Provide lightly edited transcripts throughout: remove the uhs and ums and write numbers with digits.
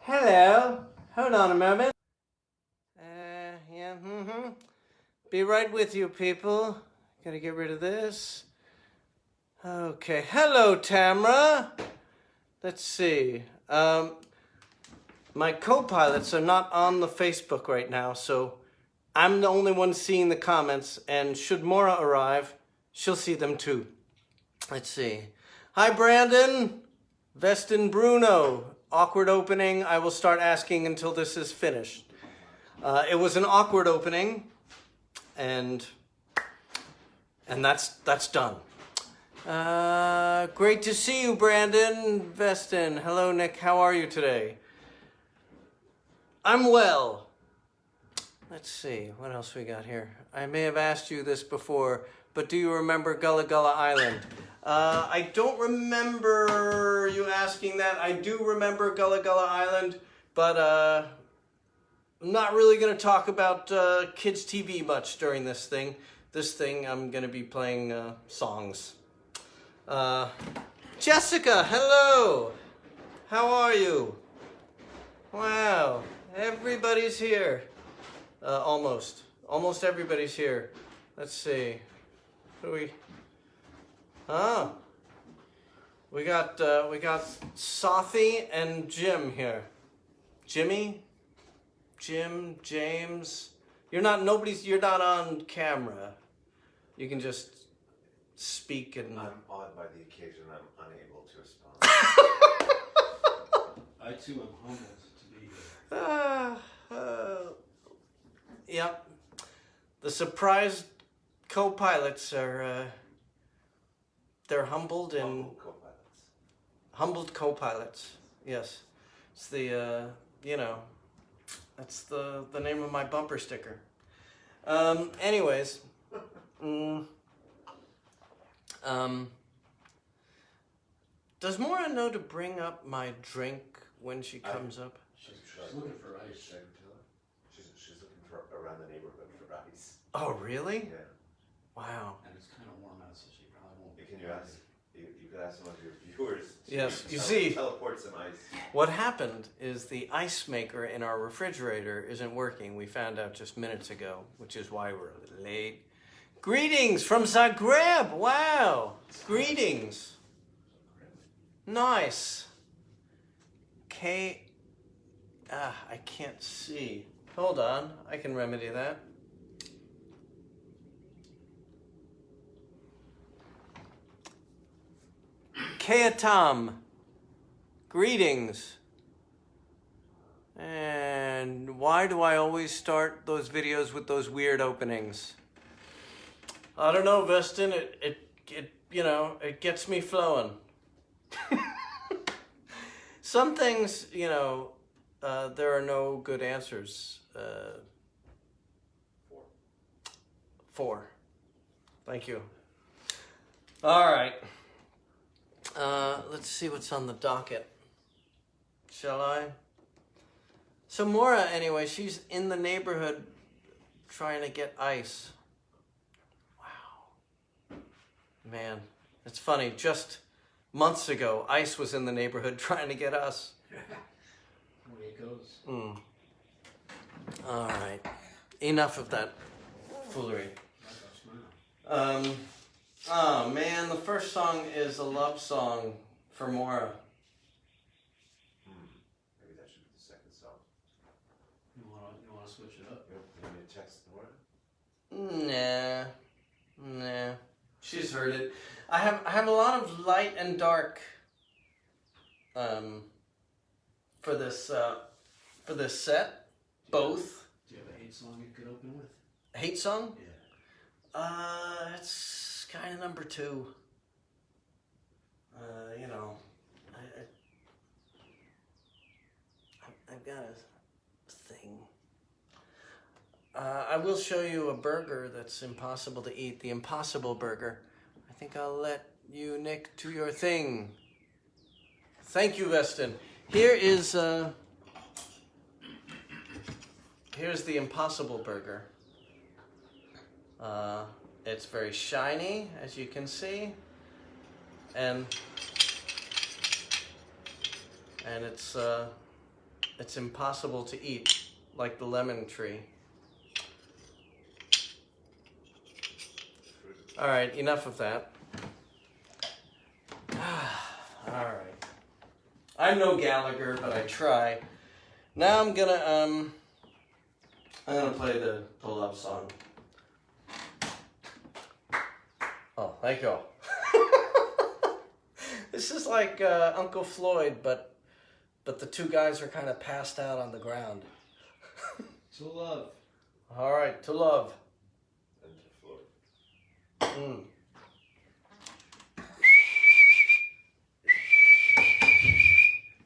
Hello. Hold on a moment. Yeah, Be right with you, people. Gotta get rid of this. Okay. Hello, Tamra. Let's see. My co-pilots are not on the Facebook right now, so I'm the only one seeing the comments, and should Maura arrive, she'll see them too. Let's see. Hi, Brandon. Vestin Bruno. Awkward opening. I will start asking until this is finished. It was an awkward opening, and that's done. Great to see you, Brandon. Vestin. Hello, Nick. How are you today? I'm well. Let's see. What else we got here? I may have asked you this before, but do you remember Gullah Gullah Island? I don't remember you asking that. I do remember Gullah Gullah Island, but I'm not really going to talk about kids' TV much during this thing. I'm going to be playing songs. Jessica, hello. How are you? Wow, everybody's here. Almost everybody's here. Let's see. Who do we? Oh, we got Safi and Jim here. Jimmy, Jim, James. You're not on camera. You can just speak and. I'm odd by the occasion. I'm unable to respond. I too am humbled to be here. Yep. The surprised co-pilots are. They're humbled and humbled co-pilots. Yes, it's the that's the name of my bumper sticker. Anyways, does Maura know to bring up my drink when she comes up? She's looking for ice. She's looking for around the neighborhood for ice. Oh, really? Yeah. Wow. And it's kind of warm out, so she probably won't. Can you ask? You could ask some of your viewers. Yes, you see. Teleport some ice. What happened is the ice maker in our refrigerator isn't working. We found out just minutes ago, which is why we're a little late. Greetings from Zagreb. Wow. Greetings. Nice. I can't see. Hold on. I can remedy that. Keatam. Greetings. And why do I always start those videos with those weird openings? I don't know, Vestin. It gets me flowing. Some things, there are no good answers. 4. Thank you. All right. let's see what's on the docket. Shall I? So Maura, anyway, she's in the neighborhood trying to get ice. Wow. Man, it's funny. Just months ago, ice was in the neighborhood trying to get us. The way it goes. All right. Enough of that foolery. Oh man, the first song is a love song for Maura. Maybe that should be the second song. You wanna switch it up? You want me to text Nora? Nah. She's heard it. I have a lot of light and dark for this set. Both. Do you have a hate song you could open with? Hate song? Yeah. It's kind of number 2. You know, I've got a thing. I will show you a burger that's impossible to eat, the Impossible Burger. I think I'll let you, Nick, do your thing. Thank you, Weston. Here's the Impossible Burger. It's very shiny, as you can see, and it's impossible to eat, like the lemon tree. All right, enough of that. All right. I'm no Gallagher, but I try. Now I'm gonna play the love song. Oh, thank you. This is like Uncle Floyd, but the two guys are kind of passed out on the ground. To love. All right, to love. And to Floyd.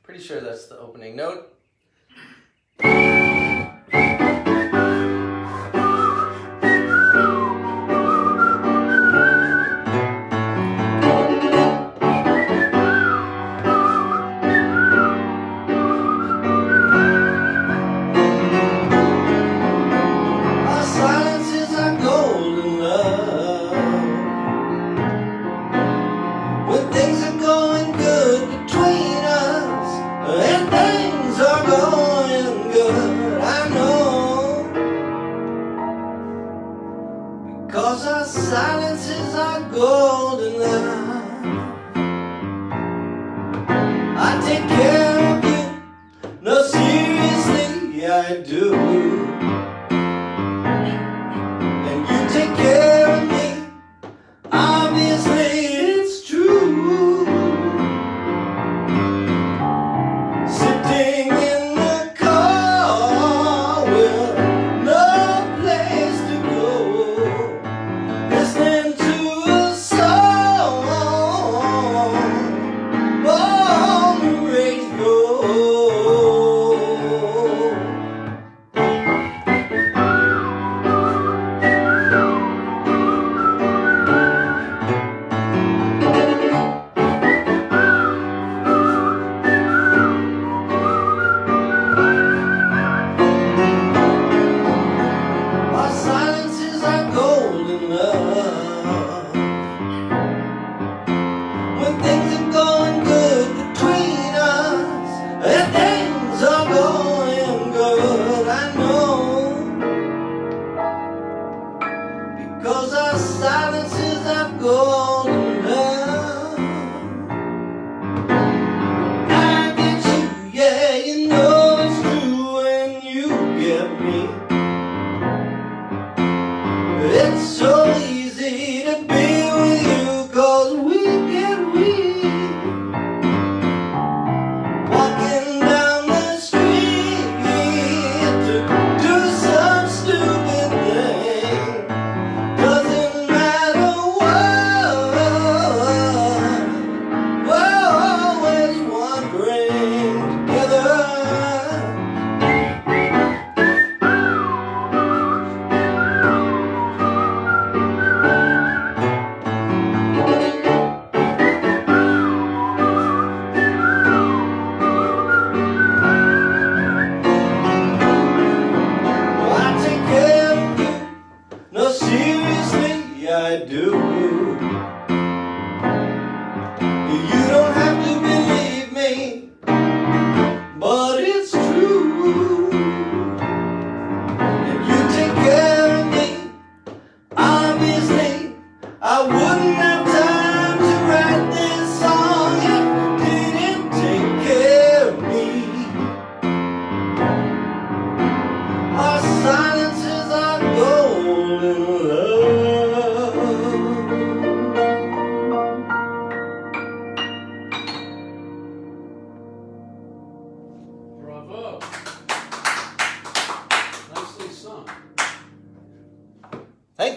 Pretty sure that's the opening note. Silences are golden love. I take care of you, no seriously I do. And you take care of me, obviously it's true. Sitting in the car with no place to go, listening to a song on the radio.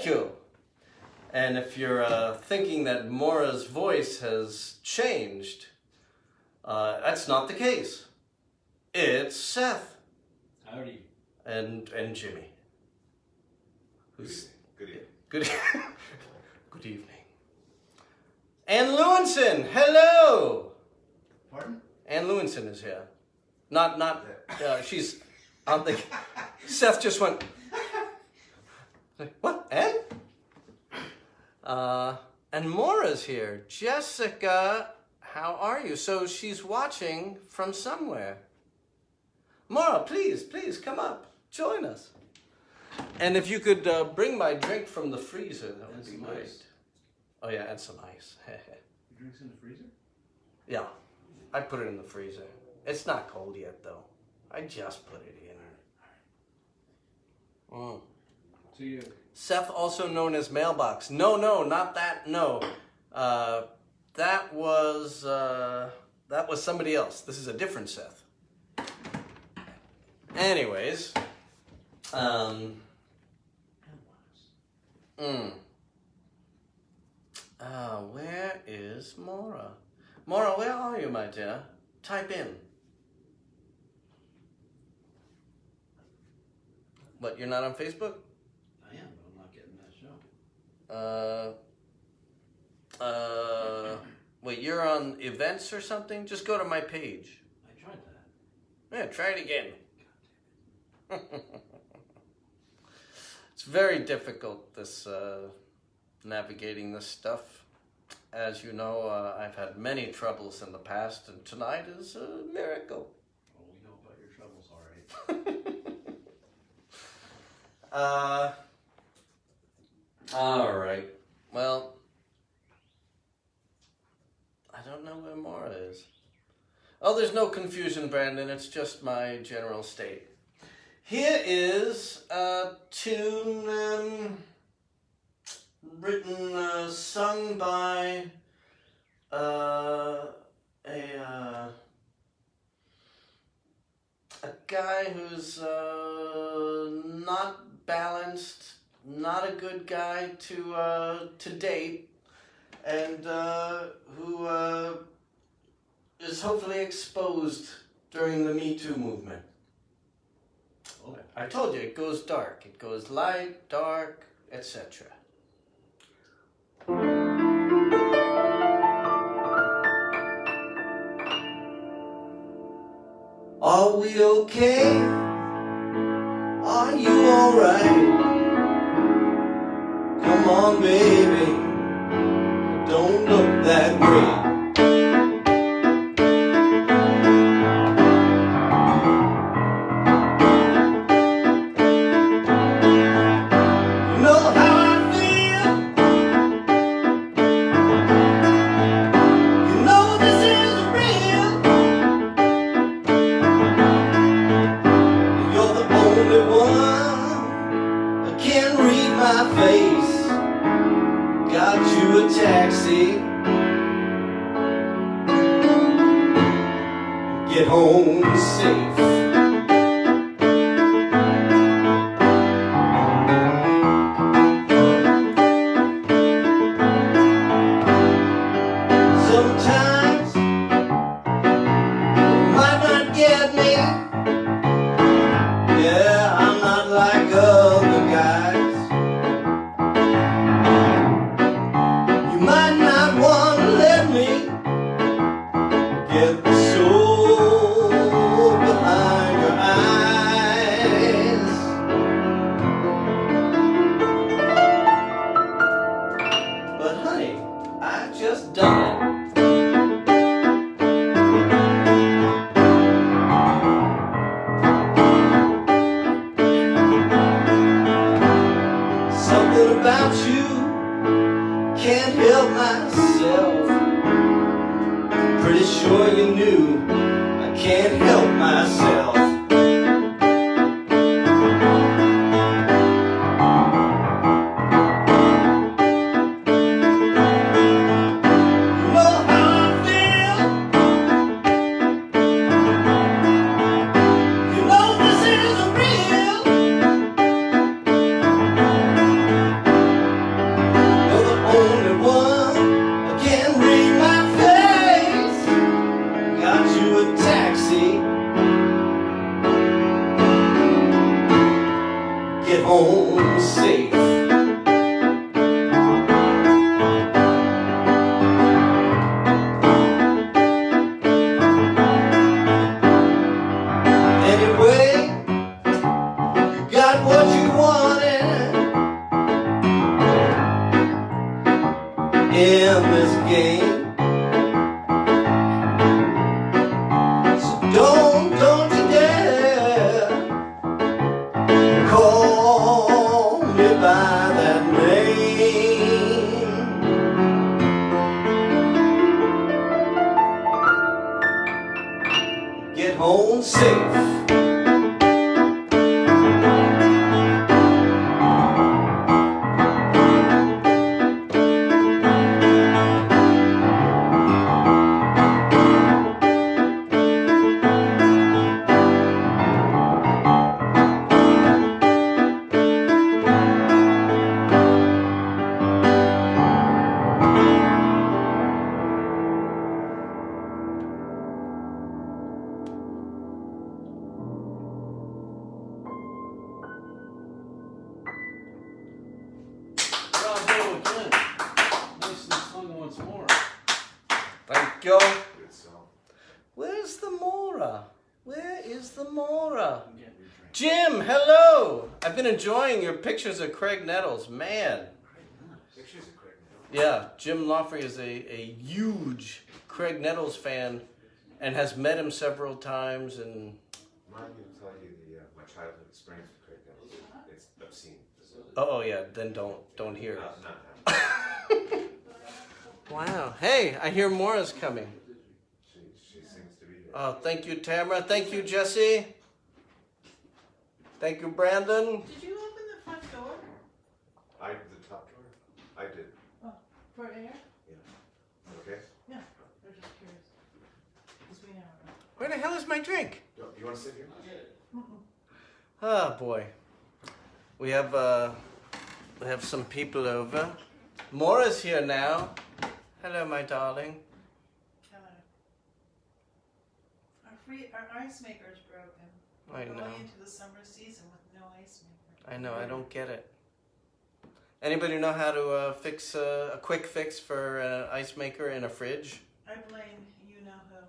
Thank you. And if you're thinking that Maura's voice has changed, that's not the case. It's Seth Howdy. and Jimmy. Who's Good evening. good? Good evening. Ann Lewinson, hello. Pardon? Ann Lewinson is here. Not. She's. I don't think. Seth just went. Like, what? Ann? And Maura's here. Jessica, how are you? So she's watching from somewhere. Maura, please come up. Join us. And if you could bring my drink from the freezer, that would And be some great. ice. Oh yeah, and some ice. Your drink's in the freezer? Yeah, I put it in the freezer. It's not cold yet though. I just put it in. Mm. To you. Seth, also known as Mailbox. No, not that. No, that was somebody else. This is a different Seth. Anyways, where is Maura? Maura, where are you, my dear? Type in. What? You're not on Facebook? I am, but I'm not getting that show. Wait, you're on events or something? Just go to my page. I tried that. Yeah, try it again. It's very difficult, this, navigating this stuff. As you know, I've had many troubles in the past, and tonight is a miracle. Well, we know about your troubles, All right. Well, I don't know where Maura is. Oh, there's no confusion, Brandon. It's just my general state. Here is a tune written, sung by a guy who's not balanced, not a good guy to date, and who is hopefully exposed during the Me Too movement. Oh. I told you, it goes dark. It goes light, dark, etc. Are we okay? Are you alright? Come on, baby, don't look that way. Get home safe. Sometimes you might not get me. Yeah, I'm not like other guys. You might not want to let me get the soul behind your eyes. But honey, I just done it. Something about you, can't help myself. Pretty sure you knew I can't help myself. You know how I feel. You know this isn't real. get home safe. Bravo again. Nicely sung once more. Thank you. Good song. Where's the Maura? Where is the Maura? I'm getting your drink. Jim, hello! I've been enjoying your pictures of Craig Nettles. Man. Pictures of Craig now. Yeah, Jim Lawfrey is a huge Craig Nettles fan and has met him several times. And I'm going to tell you my childhood experience with Craig now. It's obscene. oh yeah, then don't hear it. Not happening. Wow. Hey, I hear Maura's coming. She seems to be here. Oh, thank you, Tamara. Thank you, Jesse. Thank you, Brandon. Did you open the front door? The top door? I did. Oh, for air? Okay? Yeah, we're just curious. Because we never know. Where the hell is my drink? You want to sit here? Oh boy. We have some people over. Maura's here now. Hello, my darling. Hello. Our ice maker's broken. I We're know. going into the summer season with no ice maker. I know. I don't get it. Anybody know how to fix a quick fix for an ice maker in a fridge? I blame you know who.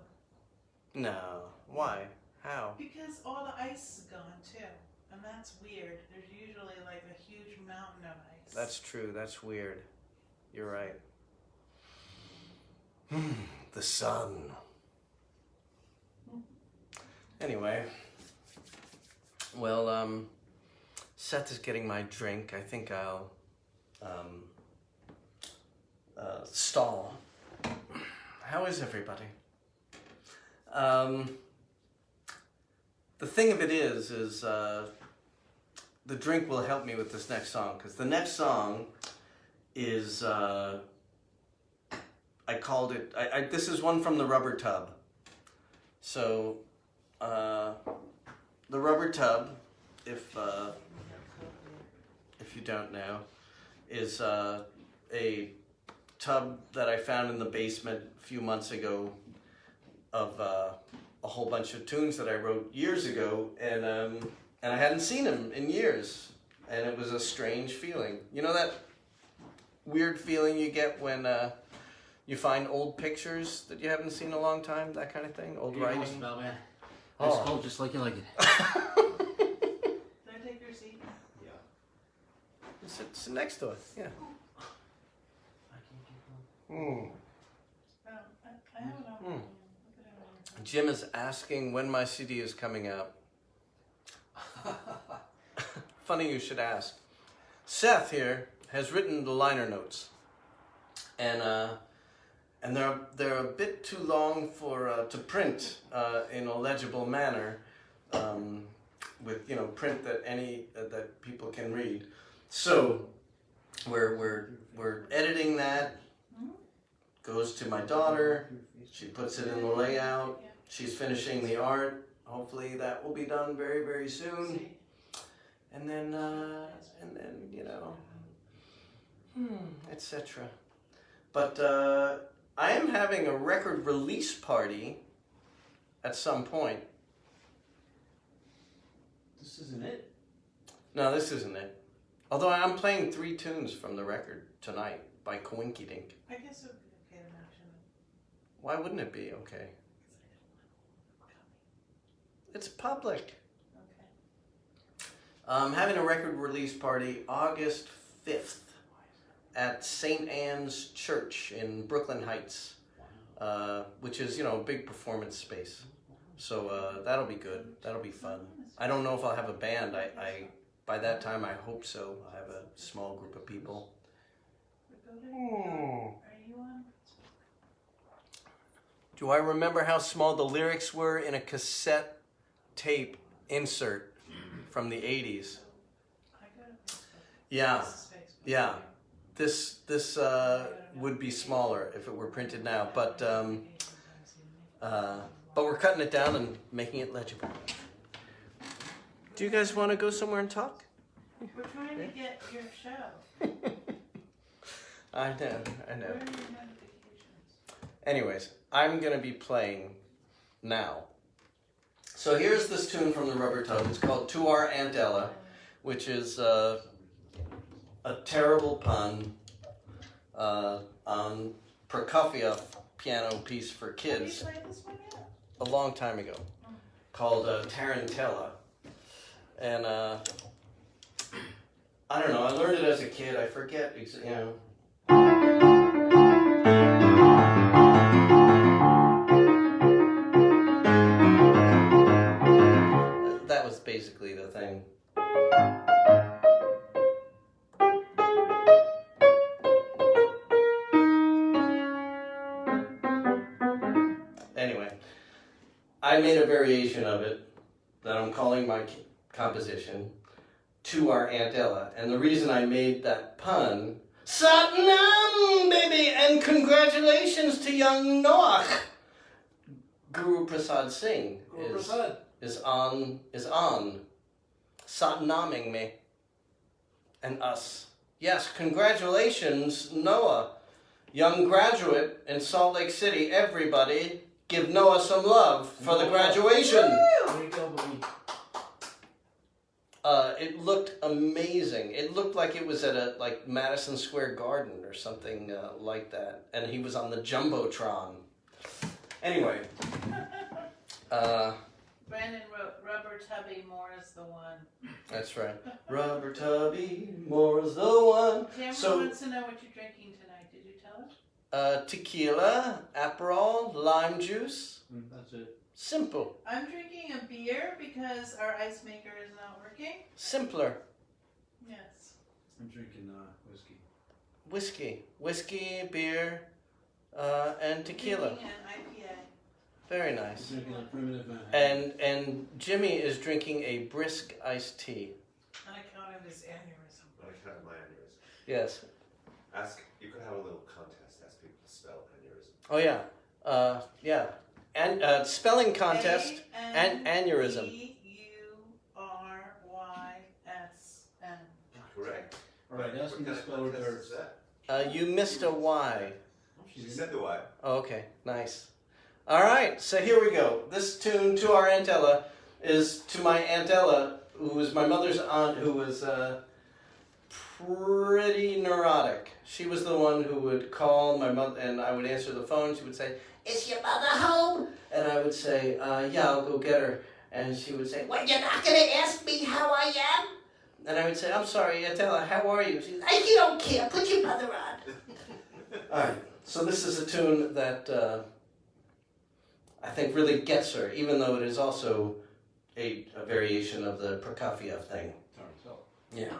No. Why? How? Because all the ice is gone too. And that's weird. There's usually like a huge mountain of ice. That's true. That's weird. You're right. The sun. Anyway. Well, Seth is getting my drink. I think I'll stall. How is everybody? The thing of it is the drink will help me with this next song, because the next song is I called it. This is one from the Rubber Tub. So the Rubber Tub, if you don't know, is a tub that I found in the basement a few months ago of a whole bunch of tunes that I wrote years ago, and I hadn't seen them in years, and it was a strange feeling. You know that weird feeling you get when you find old pictures that you haven't seen in a long time, that kind of thing, old writing. Balaban. Oh. It's cold just like you like it. Can I take your seat? Yeah. Sit next to it, yeah. I can't keep going. Hmm. I have an opinion. Look at it. Jim is asking when my CD is coming out. Funny you should ask. Seth here has written the liner notes, and they're a bit too long for to print in a legible manner, with print that people can read. So we're editing that. Goes to my daughter. She puts it in the layout. She's finishing the art. Hopefully that will be done very, very soon. And then etc. But I am having a record release party at some point. This isn't it. No, this isn't it. Although I'm playing 3 tunes from the record tonight by Coinky Dink. I guess it would be okay to mention it. Why wouldn't it be okay? It's public. Okay. I'm having a record release party August 5th at St. Anne's Church in Brooklyn Heights, which is, a big performance space. So that'll be good. That'll be fun. I don't know if I'll have a band. I by that time, I hope so. I'll have a small group of people. Are you on? Do I remember how small the lyrics were in a cassette tape insert from the 80s? I got a Facebook. Yeah, This is Facebook. yeah. This would be smaller if it were printed now, but we're cutting it down and making it legible. Do you guys want to go somewhere and talk? We're trying to get your show. I know. Where are your notifications? Anyways, I'm going to be playing now. So here's this tune from the Rubber Tub. It's called To Our Aunt Ella, which is a terrible pun on Prokofiev piano piece for Have kids you played this one yet? a long time ago, called Tarantella. And I don't know, I learned it as a kid. I forget, you know. That was basically the thing. Anyway, I made a variation of it that I'm calling my composition To Our Aunt Ella. And the reason I made that pun, Satnam, baby, and congratulations to young Noah. Guru Prasad Singh is on Satnaming me and us. Yes, congratulations, Noah. Young graduate in Salt Lake City. Everybody give Noah some love for the graduation. There you go, buddy. It looked amazing. It looked like it was at a Madison Square Garden or something like that. And he was on the Jumbotron. Anyway. Brandon wrote Rubber Tubby, more is the one. That's right. Rubber Tubby, more is the one. Tamara wants to know what you're drinking tonight. Did you tell us? Tequila, Aperol, lime juice. That's it. Simple. I'm drinking a beer because our ice maker is not working. Simpler. Yes. I'm drinking whiskey. Whiskey, beer, and tequila. Drinking an IPA. Very I'm nice. drinking a primitive Manhattan. And Jimmy is drinking a brisk iced tea. And I counted his aneurysm. I kind of my aneurysm. Yes. You could have a little contest, ask people to spell aneurysm. Oh yeah. Yeah. And spelling contest and aneurysm. A-N-E-U-R-Y-S-M. Correct. All right, ask me to spell contest reverse. is that? You missed a Y. She said the Y. Oh, okay, nice. All right, so here we go. This tune, To Our Aunt Ella, is to my Aunt Ella, who was my mother's aunt, who was pretty neurotic. She was the one who would call my mother, and I would answer the phone. She would say, "Is your mother home?" And I would say, "Yeah, I'll go get her." And she would say, "What, you're not going to ask me how I am?" And I would say, "I'm sorry, Aunt Ella, how are you?" She's like, "You don't care, put your mother on." All right, so this is a tune that I think really gets her, even though it is also a variation of the Prokofiev thing. Turns out. Yeah.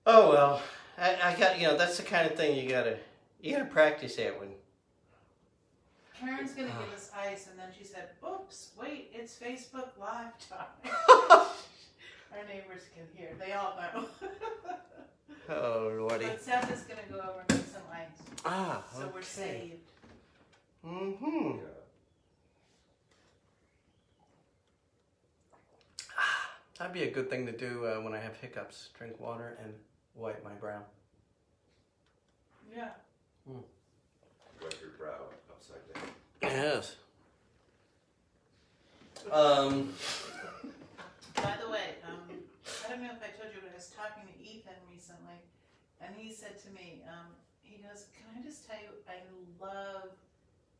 Oh well, I got, that's the kind of thing you gotta practice at when. Karen's gonna give us ice, and then she said, "Oops, wait, it's Facebook Live time." Our neighbors can hear; they all know. Oh lordy. But Seth is gonna go over and get some ice. Ah, So okay. we're saved. Mm-hmm. Yeah. That'd be a good thing to do when I have hiccups. Drink water and wipe my brow. Yeah. Wipe your brow upside down. Yes. By the way, I don't know if I told you, but I was talking to Ethan recently, and he said to me, he goes, "Can I just tell you, I love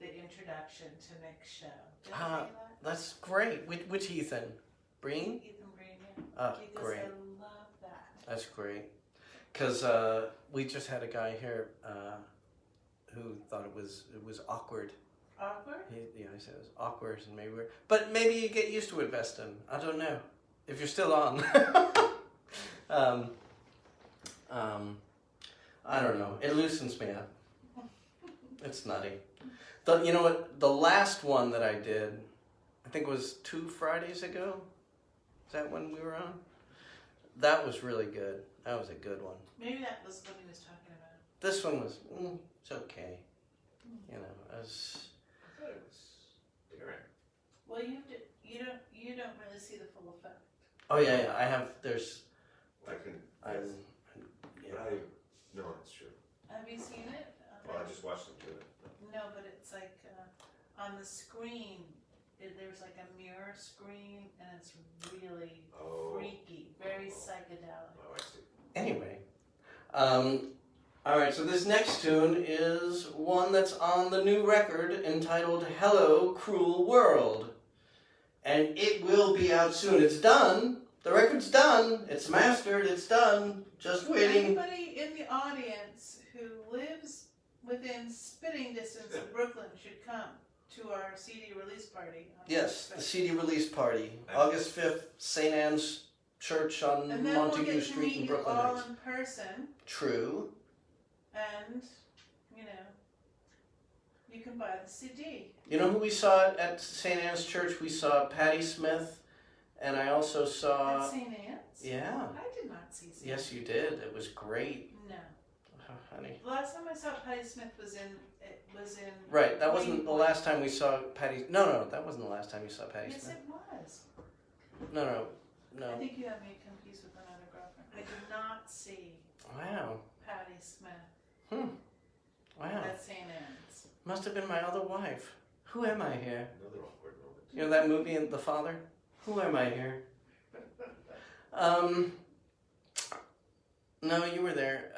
the introduction to Nick's show." Did I say that? That's great. Which Ethan? Breen? Ethan Breen, yeah. Oh, He goes, great. "I love that." That's great. Because we just had a guy here who thought it was awkward. Awkward? He said it was awkward and maybe weird. But maybe you get used to it, Veston. I don't know. If you're still on. I don't know. It loosens me up. It's nutty. You know what? The last one that I did, I think it was 2 Fridays ago. Is that when we were on? That was really good. That was a good one. Maybe that was what he was talking about. This one was, it's okay. You know, as I thought it was daring. Well, you don't really see the full effect. oh yeah, I have. There's, I can. I'm, yeah. No, it's true. Have you seen it? Well, I just watched them do it. No, but it's like on the screen. There's like a mirror screen, and it's really Oh. freaky, very psychedelic. Oh, I see. Anyway, All right, so this next tune is one that's on the new record entitled Hello, Cruel World. And it will be out soon. It's done. The record's done. It's mastered. It's done. Just waiting. Anybody in the audience who lives within spitting distance of Brooklyn should come to our CD release party. Yes, the CD release party. August 5th, St. Anne's Church on And then Montague we'll get to Street meet in you Brooklyn all Heights. in person, True. and, you can buy the CD. You know who we saw at St. Anne's Church? We saw Patti Smith, and I also saw... At St. Anne's? Yeah. I did not see St. Yes, you did. It was great. No. Oh, honey. The last time I saw Patti Smith was in Right, that wasn't the Greenpoint. last time we saw Patti... No, that wasn't the last time you saw Patti Yes, Smith. it was. No. I think you had me confused with another girlfriend. I did not see Wow. Patti Smith Wow. at St. Anne's. Must have been my other wife. Who am I here? Another awkward moment. You know that movie, The Father? Who am I here? No, you were there.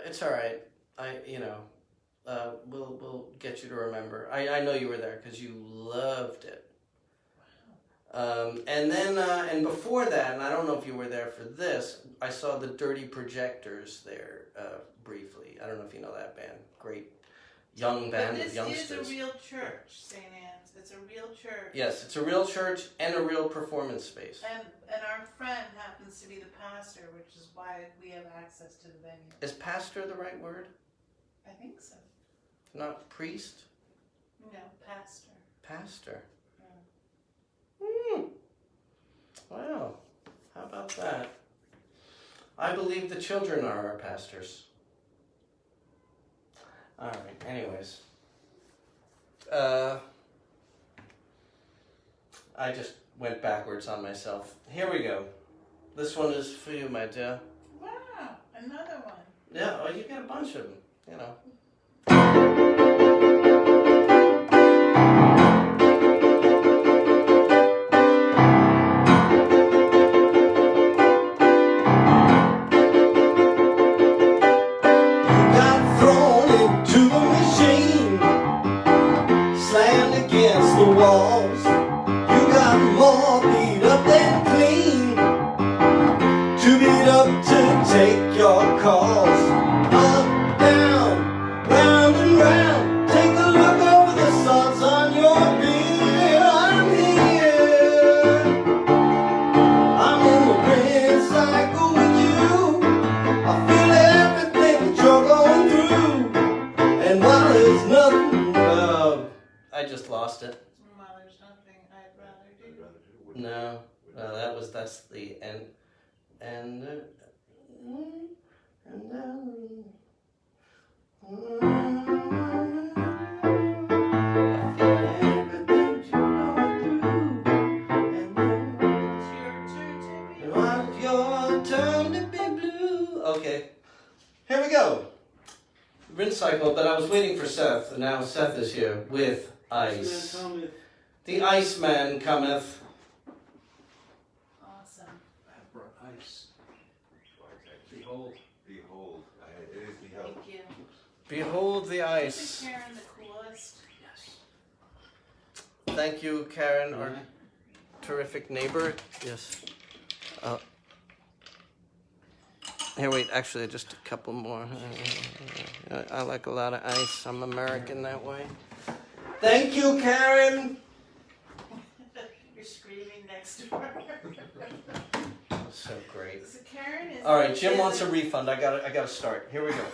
It's all right. We'll get you to remember. I know you were there because you loved it. And then, and before that, and I don't know if you were there for this, I saw the Dirty Projectors there briefly. I don't know if you know that band. Great young band of youngsters. This is a real church, St. Anne's. It's a real church. Yes, it's a real church and a real performance space. And our friend happens to be the pastor, which is why we have access to the venue. Is pastor the right word? I think so. Not priest? No, pastor. Pastor. Yeah. Wow. How about that? I believe the children are our pastors. All right. Anyways. I just went backwards on myself. Here we go. This one is for you, my dear. Wow, another one. Yeah, oh, you get a bunch of them, you know. Got thrown into the machine, slammed against the walls. You got more beat up than clean, too beat up to take your calls. Up, down, round and round. Take a look over the socks on your beard. I'm here. I'm in the red cycle with you. I feel everything that you're going through. And while there's nothing, I just lost it. Well, there's nothing I'd rather I'd do. rather do it. No, that's the end. And It's your turn to be blue. Okay, here we go. Rinse cycle, but I was waiting for Seth, and now Seth is here with ice. The Iceman cometh. Awesome. I have brought ice. Well, exactly. Behold. Behold. It is beheld. Thank you. Behold the Isn't ice. Karen the coolest? Yes. Thank you, Karen, our terrific neighbor. Yes. Here, wait, actually, just a couple more. I like a lot of ice. I'm American that way. Thank you, Karen. You're screaming next door. So great. So Karen is. All right, Jim wants a refund. I gotta start. Here we go.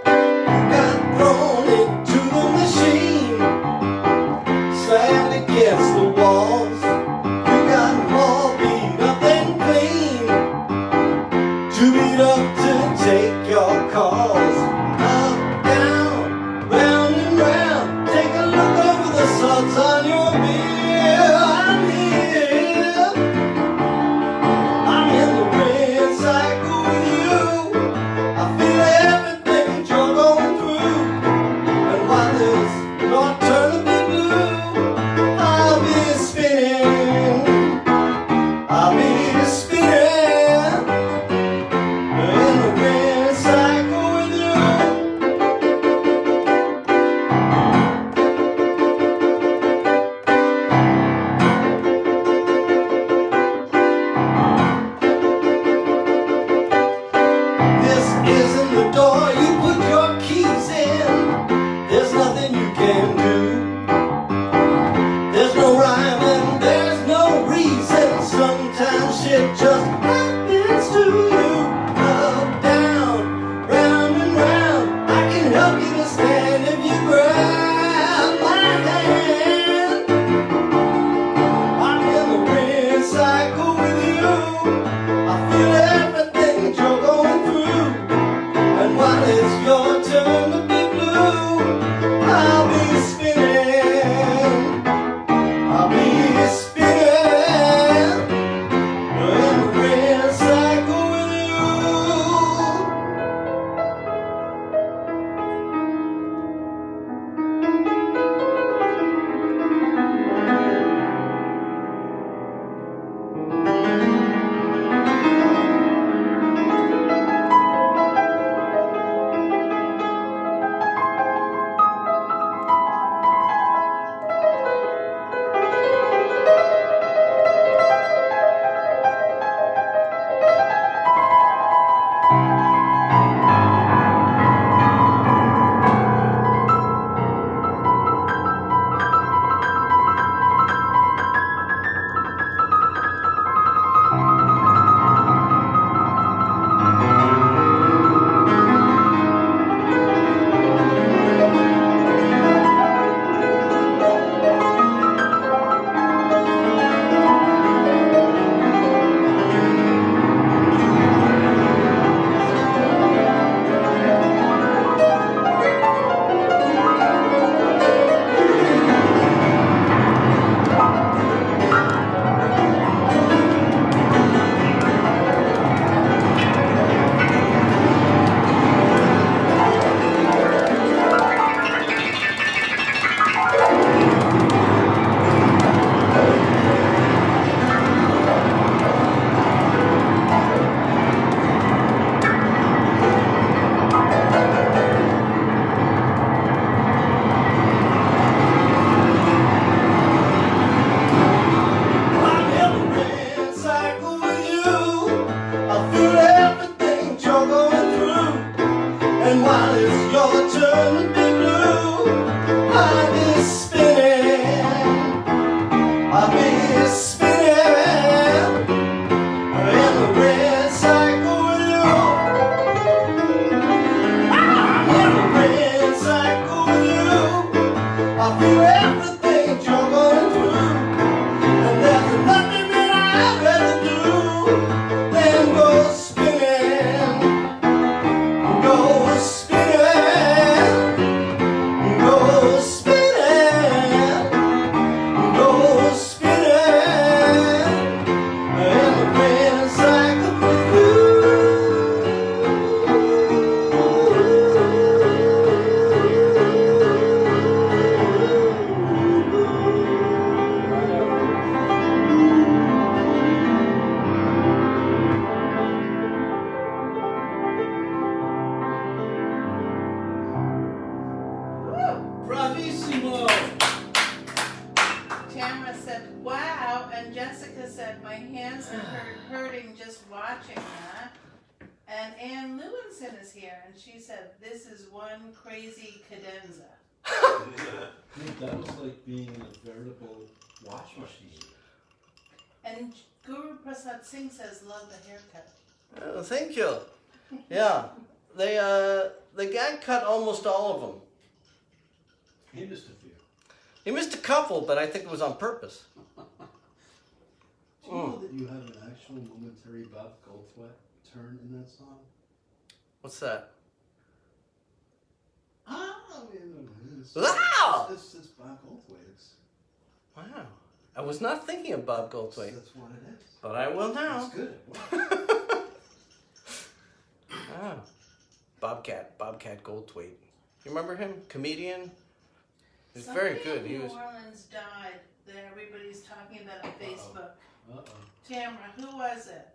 Got thrown into the machine, slammed against the walls. You got more beat up than clean, too beat up to take your calls. Up, down, feel everything you're going through. And there's nothing that I'd rather do than go spinning, go spinning, go spinning, go spinning, and the grand cycle with you. Bravissimo! Tamara said, wow, and Jessica said, my hands are hurting just watching that. And Ann Lewinson is here, and she said, this is one crazy cadenza. That was like being a veritable wash machine. And Guru Prasad Singh says, love the haircut. Oh, thank you. Yeah, the guy cut almost all of them. He missed a few. He missed a couple, but I think it was on purpose. Do you know that you have an actual momentary Bob Goldthwait turn in that song? What's that? It's Wow! It's Bob Goldthwait. Wow. I was not thinking of Bob Goldthwait, That's what it is. but I will now. It's good. Wow. Bobcat Goldthwait. You remember him? Comedian? He was very good. Somebody He in was. New Orleans died that everybody's talking about on Facebook. Uh-oh. Tamara, who was it?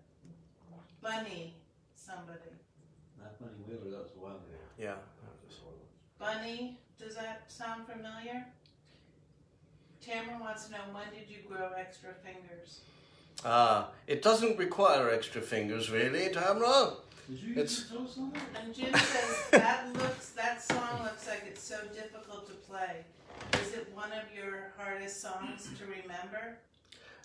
Bunny somebody. Not Bunny Wheeler, that was a while ago. Yeah. Bunny, does that sound familiar? Tamara wants to know, when did you grow extra fingers? It doesn't require extra fingers, really, Tamra. Did you It's- use your toes on that? And Jim says, that song looks like it's so difficult to play. Is it one of your hardest songs to remember?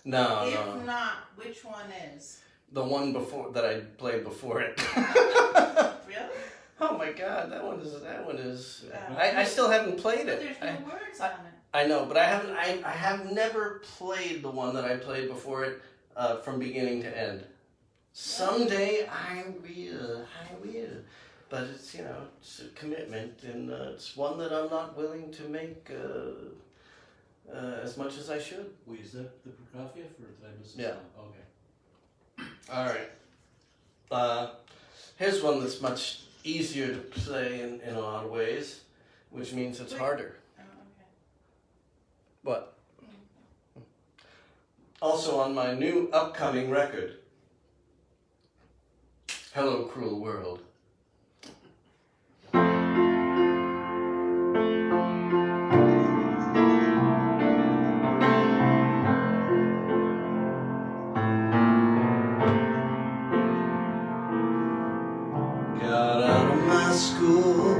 No, If no. not, which one is? The one before that I played before it. Really? Oh my God, that one is. I still haven't played But it. there's no words on it. I know, but I haven't. I have never played the one that I played before it from beginning to end. Someday I will. But it's it's a commitment, and it's one that I'm not willing to make as much as I should. Wait, is that the Prokofiev or did I miss the Yeah. song? Okay. All right. Here's one that's much easier to play in a lot of ways, which means it's Wait. harder. Oh, okay. But also on my new upcoming record, Hello Cruel World. Got out of my school,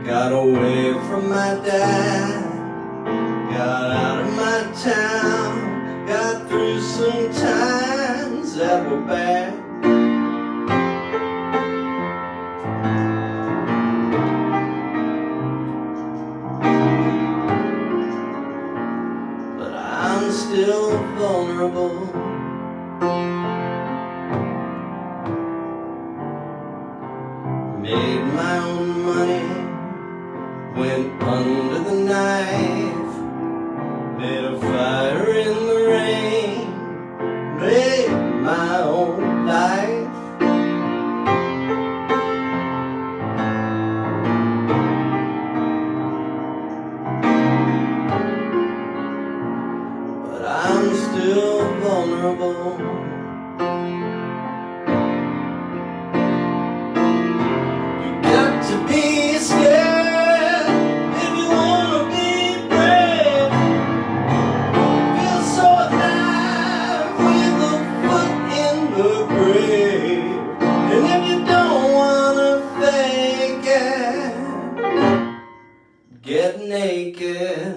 got away from my dad, got out of my town, got through some times that were bad. But I'm still vulnerable. Made my own money, went under the knife, made a fire in the rain, made my own life. But I'm still vulnerable. Got to be scared if you wanna be brave. Feel so alive with a foot in the grave. And if you don't wanna fake it, get naked.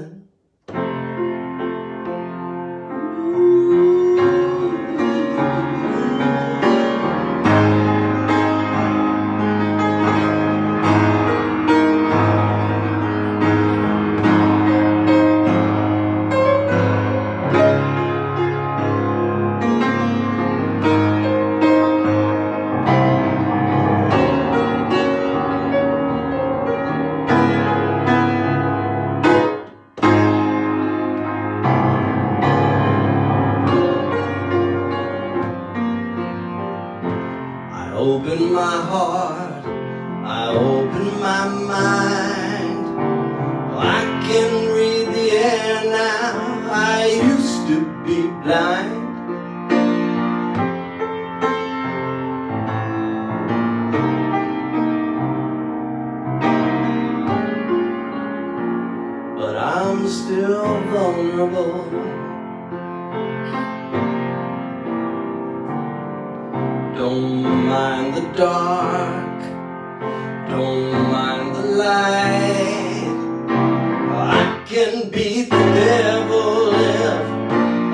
my heart, I open my mind. I can read the air now, I used to be blind. But I'm still vulnerable. Don't mind the dark, don't mind the light. I can beat the devil if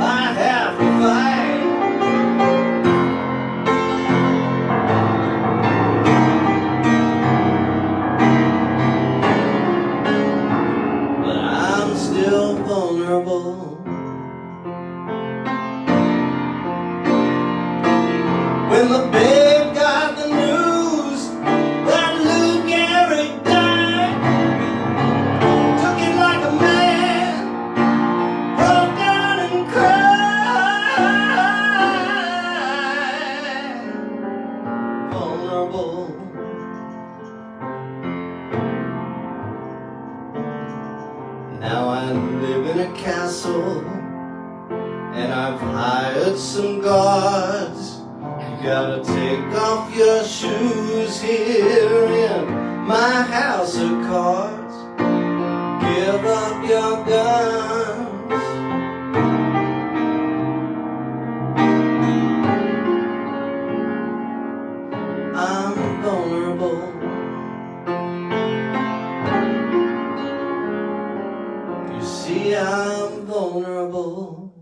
I have to fight. But I'm still vulnerable. When the babe got the news that Lou Gehrig died, took it like a man, broke down and cried. Vulnerable. Now I live in a castle, and I've hired some guards. You gotta take off your shoes here in my house of cards. Give up your guns. I'm vulnerable. You see, I'm vulnerable.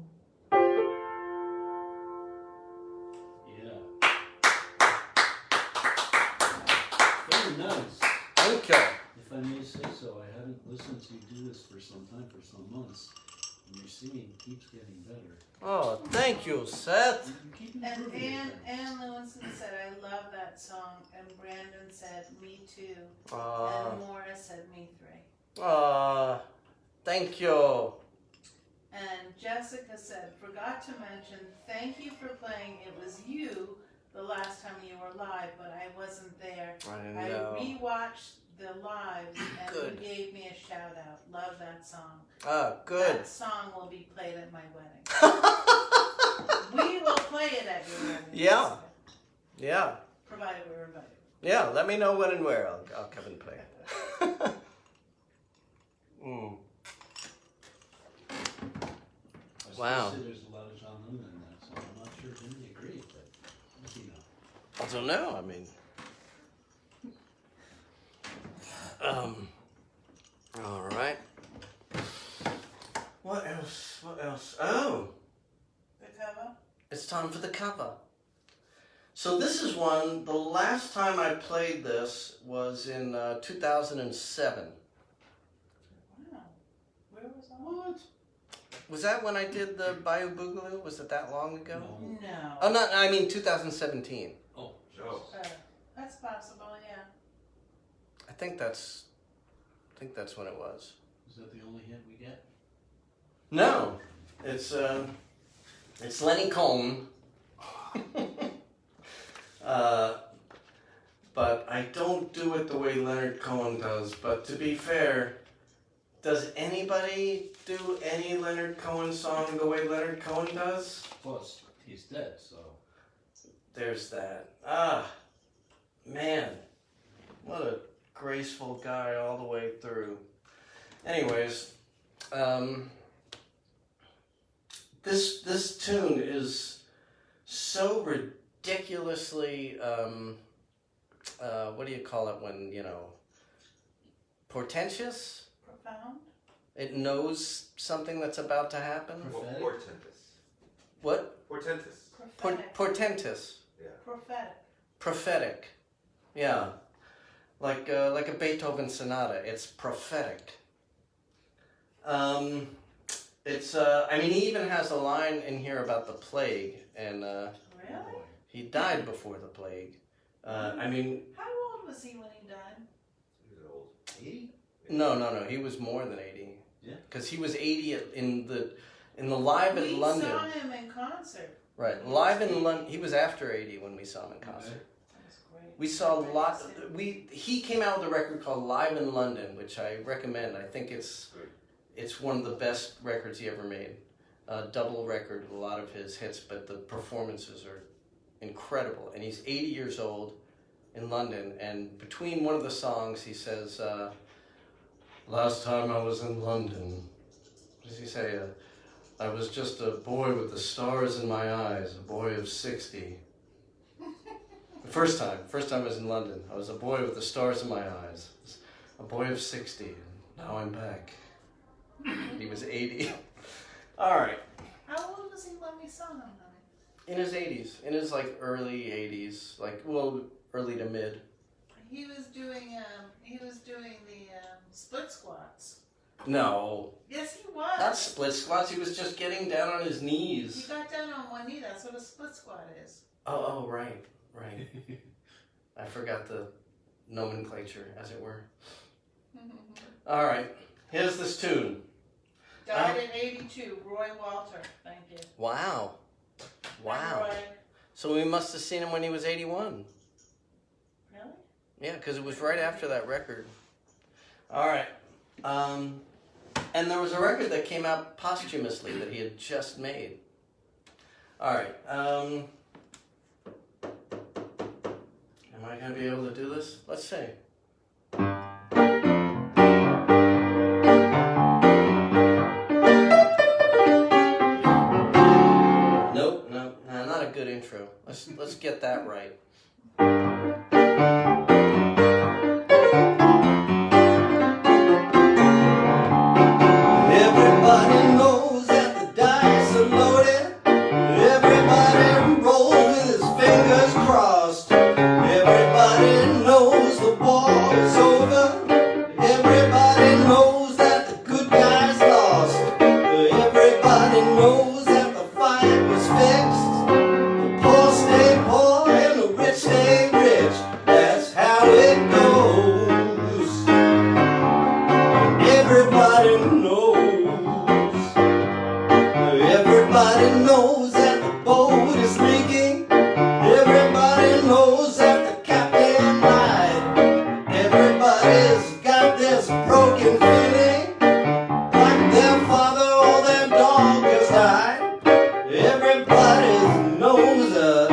Yeah. Very nice. Thank you. If I may say so, I haven't listened to you do this for some time, for some months, and your singing keeps getting better. Oh, thank you, Seth. You keep And improving. Ann Lewinson said, I love that song. And Brandon said, me too. Ah. And Maura said, me three. Thank you. And Jessica said, forgot to mention, thank you for playing It Was You the last time you were live, but I wasn't there. I I know. rewatched the lives and Good. you gave me a shout out. Love that song. Good. That song will be played at my wedding. We will play it at your wedding. Yeah. Jessica, Yeah. provided we're invited. Yeah, let me know when and where. I'll come and play. Mm. I still Wow. say there's a lot of John Lennon in that song. I'm not sure if any agree, but you know. I don't know. I mean, all right. What else? What else? Oh, The cover? it's time for the cover. So this is one. The last time I played this was in 2007. Wow. Where was that? What? Was that when I did the Bayou Boogaloo? Was it that long ago? No. No. Oh, not. I mean 2017. Oh, Oh. That's possible, yeah. I think that's when it was. is that the only hint we get? No, it's Lenny Cohn. But I don't do it the way Leonard Cohen does. But to be fair, does anybody do any Leonard Cohen song the way Leonard Cohen does? Plus, he's dead, so. There's that. Man, what a graceful guy all the way through. Anyways, this tune is so ridiculously, what do you call it when, portentous? Profound? It knows something that's about to happen? Prophetic? Portentous. What? Portentous. Prophetic. Portentous. Yeah. Prophetic. Prophetic. Yeah. Like a Beethoven sonata. It's prophetic. It's, he even has a line in here about the plague, and, Really? he died before the plague. How old was he when he died? He was old. 80? No, he was more than 80. Yeah. Because he was 80 in the live in London. We saw him in concert. Right, live in London. He was after 80 when we saw him in concert. That's great. We saw a lot. He came out with a record called Live in London, which I recommend. I think it's one of the best records he ever made. Double record with a lot of his hits, but the performances are incredible. And he's 80 years old in London, and between one of the songs he says, last time I was in London, what does he say? I was just a boy with the stars in my eyes, a boy of 60. The first time I was in London, I was a boy with the stars in my eyes, a boy of 60, and now I'm back. He was 80. All right. How old was he when we saw him, honey? In his 80s, in his like early 80s, like early to mid. He was doing the split squats. No, Yes, he was. not split squats. He was just getting down on his He knees. got down on one knee. That's what a split squat is. Oh, right. I forgot the nomenclature, as it were. All right, here's this tune. Died at 82. Roy Walter. Thank you. Wow. Hi, Roy. So we must have seen him when he was 81. Really? Yeah, because it was right after that record. All right. And there was a record that came out posthumously that he had just made. All right. Am I going to be able to do this? Let's see. Nope, not a good intro. Let's get that right. Everybody knows that the dice are loaded. Everybody rolls with his fingers crossed. Everybody knows the war is over. Everybody knows that the good guys lost. Everybody knows that the fight was fixed. The poor stay poor and the rich stay rich. That's how it goes. Everybody knows. Everybody knows that the boat is leaking. Everybody knows that the captain lied. Everybody's got this broken feeling, like their father or their dog just died. Everybody knows are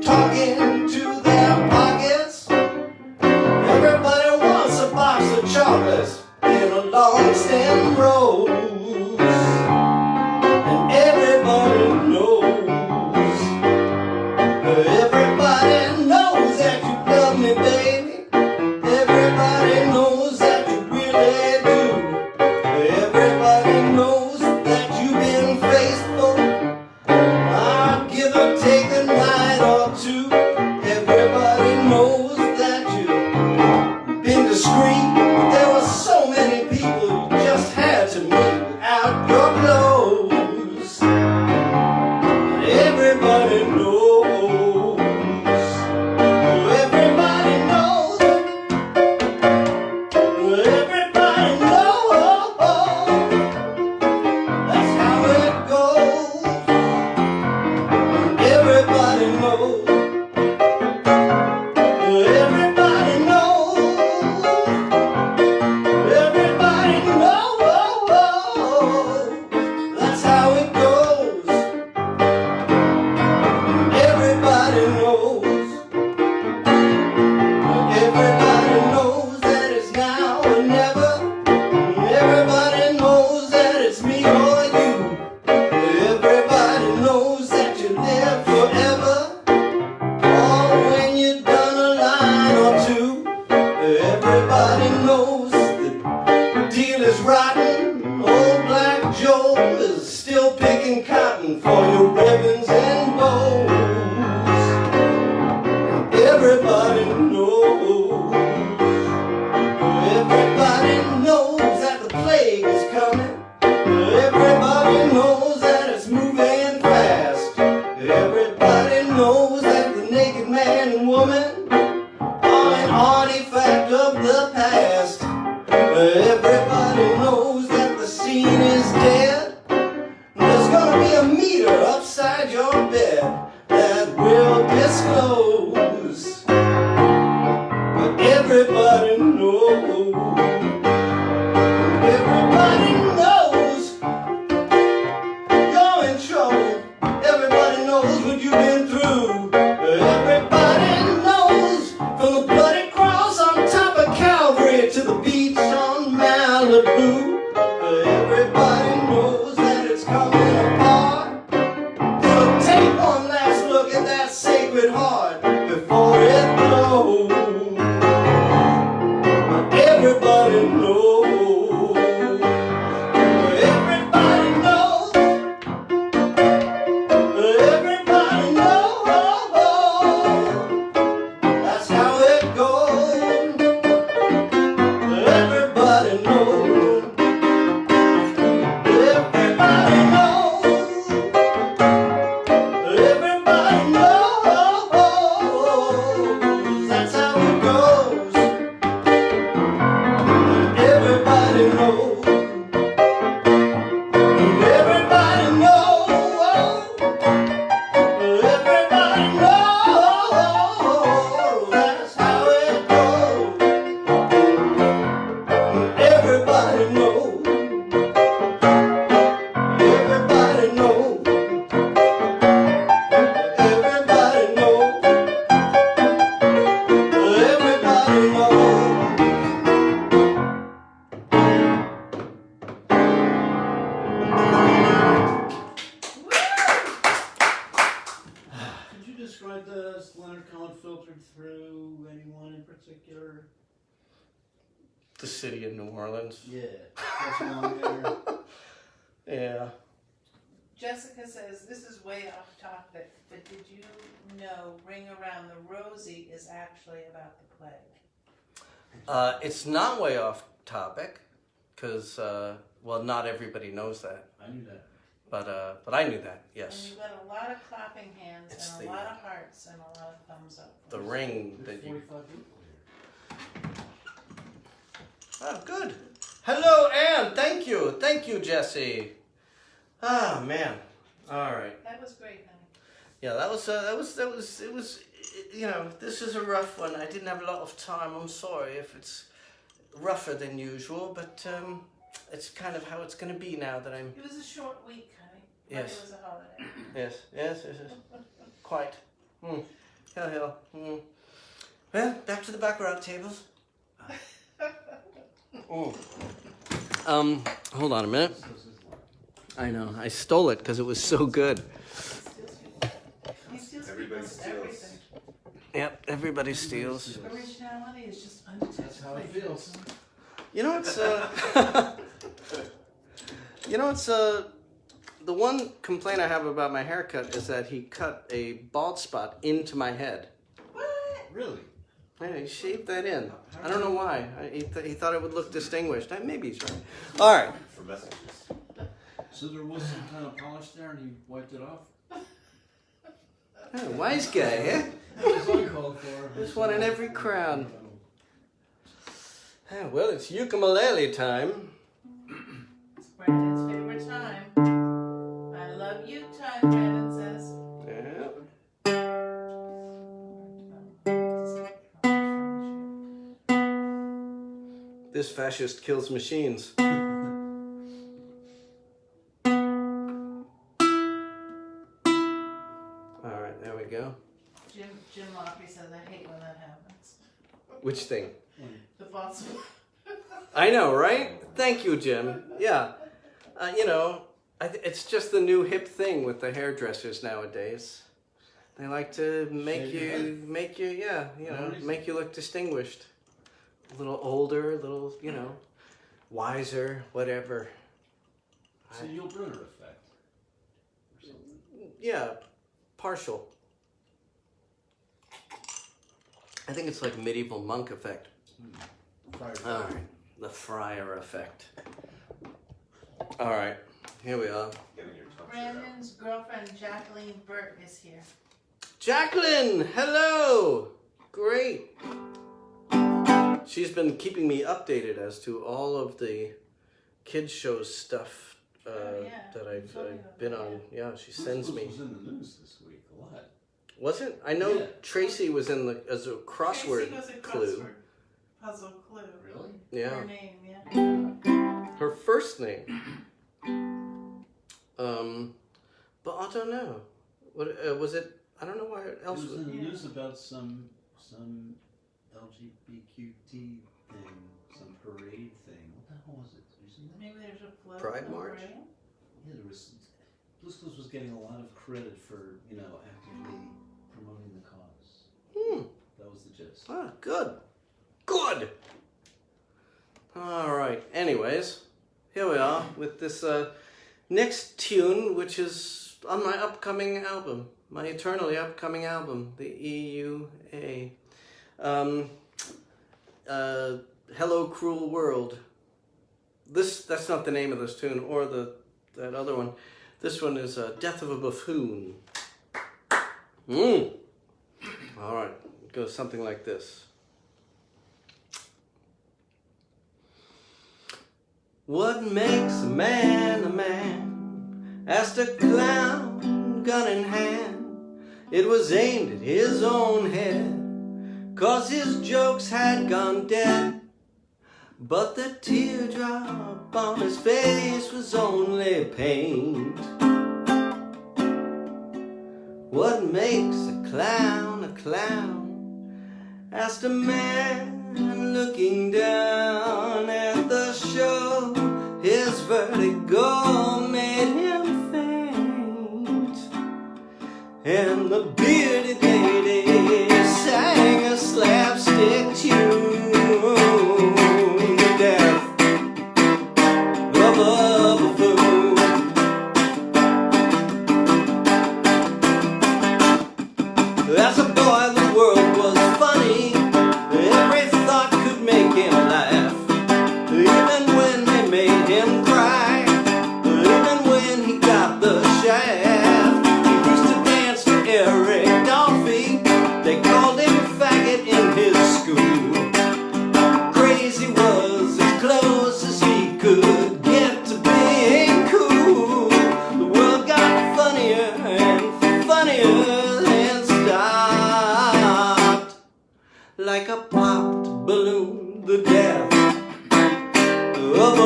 talking to their pockets. Everybody wants a box of chocolates in a long stem rose. And everybody knows. Everybody knows that you love me, baby. Everybody knows that you really do. Everybody knows that you've been faithful. I'll give or take a night or two. Everybody knows that you've been discreet. There were so many people you just had to meet without your clothes. Everybody knows. Everybody knows. Everybody knows. That's how it goes. Everybody knows. Everybody knows. Everybody knows. That's how it goes. Everybody knows. Everybody knows that it's now or never. Everybody knows that it's me or you. Everybody knows that you live forever. Or when you've done a line or two. Everybody knows the deal is rotten. Old Black Joe is still picking cotton for your ribbons and bows. Everybody knows. Everybody knows that the plague is coming. Everybody knows that it's moving fast. Everybody knows that the naked man and woman are an artifact of the past. Everybody knows that the scene is dead. There's gonna be a meter upside your bed that will disclose. Malibu. Everybody knows that it's coming apart. So take one last look at that sacred heart before it blows. Everybody knows. Everybody knows. Everybody knows. That's how it goes. Everybody knows. Everybody knows. Everybody knows. That's how it goes. Everybody knows. Everybody knows. Everybody knows. That's how it goes. Everybody knows. Everybody knows. Everybody knows. Everybody knows. Could you describe that as Leonard Cohen filtered through anyone in particular? The city of New Orleans. Yeah, that's long hair. Yeah. Jessica says, this is way off topic, but did you know Ring Around the Rosie is actually about the plague? It's not way off topic, because, well, not everybody knows that. I knew that. But I knew that, And yes. you've got a lot of clapping hands It's and the- a lot of hearts and a lot of thumbs up. The ring There's that you... 45 people here. Oh, good. Hello, Anne. Thank you. Thank you, Jesse. Ah, man. All right. That was great, honey. Yeah, it was, you know, this is a rough one. I didn't have a lot of time. I'm sorry if it's rougher than usual, but it's kind of how it's going to be now that I'm... It was a short week, honey. But Yes. It was a holiday. Yes. Quite. Hill. Well, back to the baccarat tables. Hold on a minute. I know, I stole it because it was so good. He steals Everybody people's steals. everything. Yep, everybody steals. Originality is just undetected. That's how it feels. You know, it's the one complaint I have about my haircut is that he cut a bald spot into my head. What? Really? Yeah, he shaved that in. I don't know why. He thought it would look distinguished. Maybe he's right. All right. For messages. So there was some kind of polish there and he wiped it off? Oh, wise guy, eh? That was uncalled for. There's one in every crowd. Ah, well, it's ukulele time. It's Brandon's favorite time. I love you time, Brandon says. Yeah. This fascist kills machines. All right, there we go. Jim Lockery says, I hate when that happens. Which thing? The boss. I know, right? Thank you, Jim. Yeah. You know, it's just the new hip thing with the hairdressers nowadays. They like to make you, yeah, you know, make you look distinguished. A little older, a little, you know, wiser, whatever. It's a Yul Brynner effect. Or something. Yeah, partial. I think it's like medieval monk effect. Fire. All right, the friar effect. All right, here we are. Getting your tongue Brandon's girlfriend, Jacqueline Burt, is here. Jacqueline, hello. Great. She's been keeping me updated as to all of the kids shows stuff Yeah, that you told me I've about been that, on. Yeah, she sends me. was in the news this week a lot. Was it? I know Yeah. Tracy was in the as a crossword Tracy was a clue. crossword puzzle clue. Really? Yeah, Her name, yeah. her first name. But I don't know. What was it? I don't know why else. It was in the Yeah. news about some LGBTQ thing, some parade thing. What the hell was it? isn't there? Maybe there's a float. Pride of March? rain? Yeah, there was. Blue's Clues was getting a lot of credit for, you know, actively promoting the cause. That was the gist. Ah, good. Good! Alright, anyways, here we are with this next tune, which is on my upcoming album, my eternally upcoming album, the EUA. Hello Cruel World. That's not the name of this tune, or that other one. This one is Death of a Buffoon. Alright, it goes something like this. What makes a man? Asked a clown, gun in hand. It was aimed at his own head, 'cause his jokes had gone dead. But the teardrop on his face was only paint. What makes a clown a clown? Asked a man looking down at the show. His vertigo made him faint, and the bearded lady sang a slapstick tune. The death of a buffoon. As a boy, the world was funny. Every thought could make him laugh, even when they made him cry, even when he got the shaft. He used to dance to Eric Dolphy. They called him faggot in his school. Crazy was as close as he could get to being cool. The world got funnier and funnier and stopped like a popped balloon. The death of a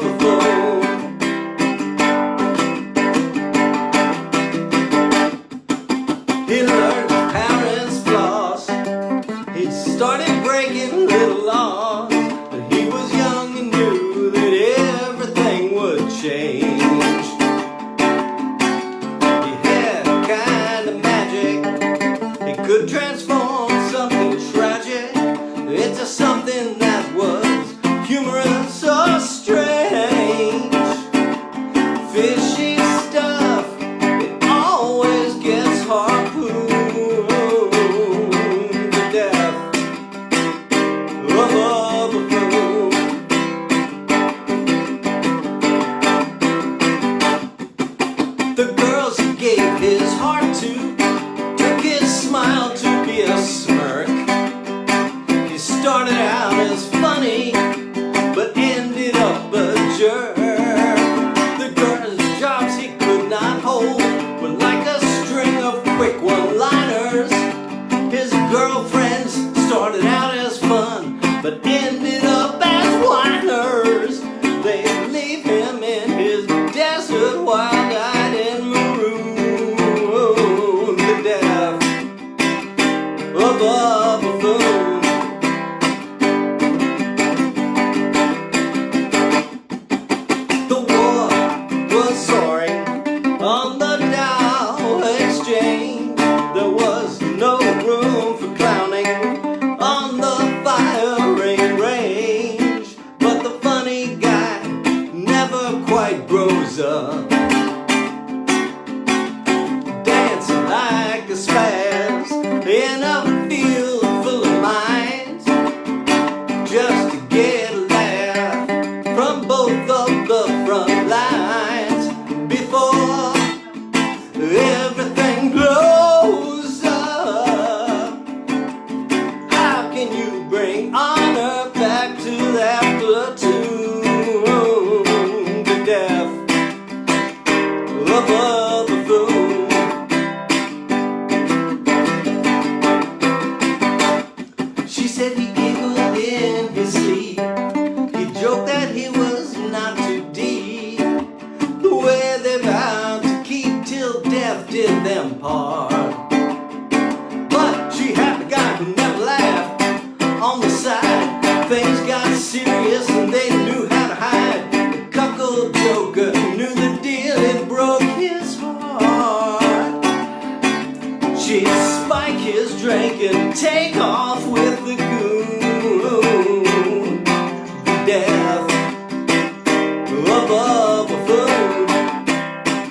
buffoon. He learned his parents' flaws. He started breaking little laws. But he was young and knew that everything would change. He had a kind of magic. He could transform something tragic into something that was humorous or strange. Fishy stuff, it always gets harpooned. The death of a buffoon. The girls he gave his heart to took his smile to be a smirk. He started out as funny, but ended up a jerk. The girls' jobs he could not hold were like a string of quick one-liners. His girlfriends started out as fun, but ended up as whiners. They'd leave him in his desert, wild-eyed and maroon. The death of a buffoon. The war was soaring on the Dow Exchange. There was no room for clowning on the firing range. But the funny guy never quite grows up, dancing like a spaz in a field full of mines, just to get a laugh from both of the front lines before everything blows up. How can you bring honor back to that platoon? The death of a buffoon. of a buffoon.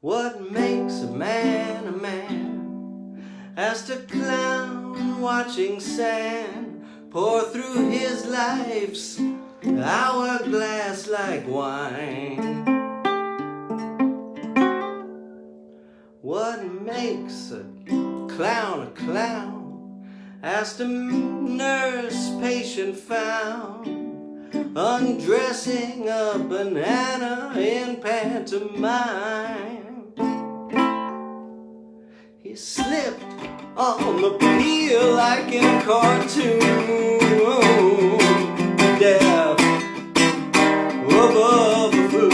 What makes a man has to clown watching sand pour through his life's hourglass like wine. What makes a clown has to nurse patient found undressing a banana in pantomime. He slipped on the peel like in a cartoon. Death of a buffoon.